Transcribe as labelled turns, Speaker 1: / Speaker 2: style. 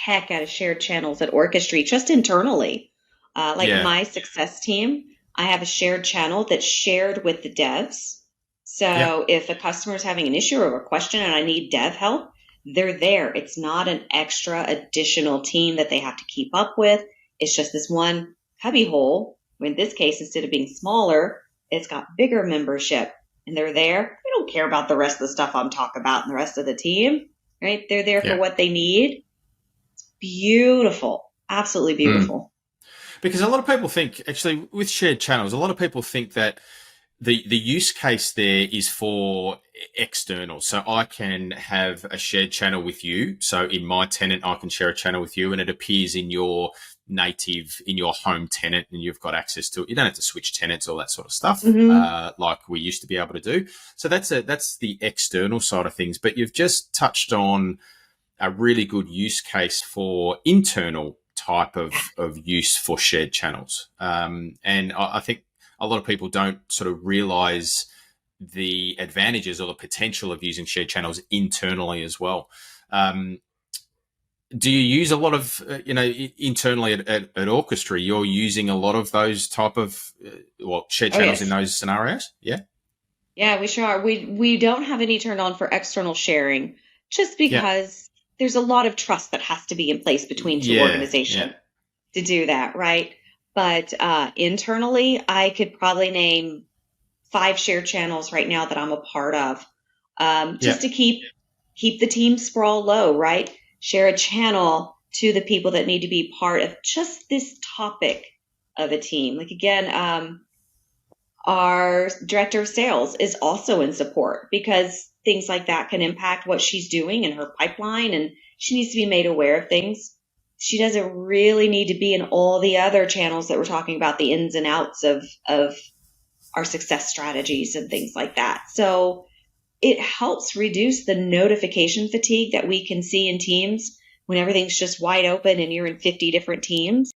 Speaker 1: heck out of shared channels at Orchestrate, just internally. Like
Speaker 2: Yeah.
Speaker 1: my success team, I have a shared channel that's shared with the devs.
Speaker 2: Yep.
Speaker 1: So if a customer is having an issue or a question and I need dev help, they're there. It's not an extra additional team that they have to keep up with. It's just this one cubby hole. In this case, instead of being smaller, it's got bigger membership and they're there. They don't care about the rest of the stuff I'm talking about and the rest of the team, right? They're there for
Speaker 2: Yeah.
Speaker 1: what they need. Beautiful. Absolutely
Speaker 2: Mm.
Speaker 1: beautiful.
Speaker 2: Because a lot of people think, actually, with shared channels, a lot of people think that the use case there is for external. So I can have a shared channel with you. So in my tenant, I can share a channel with you, and it appears in your in your home tenant, and you've got access to it. You don't have to switch tenants, all that sort of stuff,
Speaker 1: Mm-hmm.
Speaker 2: like we used to be able to do. So that's the external side of things. But you've just touched on a really good use case for internal type of use for shared channels. And I think a lot of people don't sort of realize the advantages or the potential of using shared channels internally as well. Do you use a lot of, internally at Orchestra, you're using a lot of those type of, shared
Speaker 1: Oh,
Speaker 2: channels in
Speaker 1: yes.
Speaker 2: those scenarios? Yeah.
Speaker 1: Yeah, we sure are. We don't have any turned on for external sharing just
Speaker 2: Yeah.
Speaker 1: because there's a lot of trust that has to be in place between two
Speaker 2: Yeah. Yeah.
Speaker 1: organizations to do that, right? But internally, I could probably name 5 shared channels right now that I'm a part of,
Speaker 2: Yeah.
Speaker 1: just to keep the team sprawl low, right? Share a channel to the people that need to be part of just this topic of a team. Like again, our director of sales is also in support because things like that can impact what she's doing in her pipeline and she needs to be made aware of things. She doesn't really need to be in all the other channels that we're talking about, the ins and outs of our success strategies and things like that. So it helps reduce the notification fatigue that we can see in teams when everything's just wide open and you're in 50 different teams.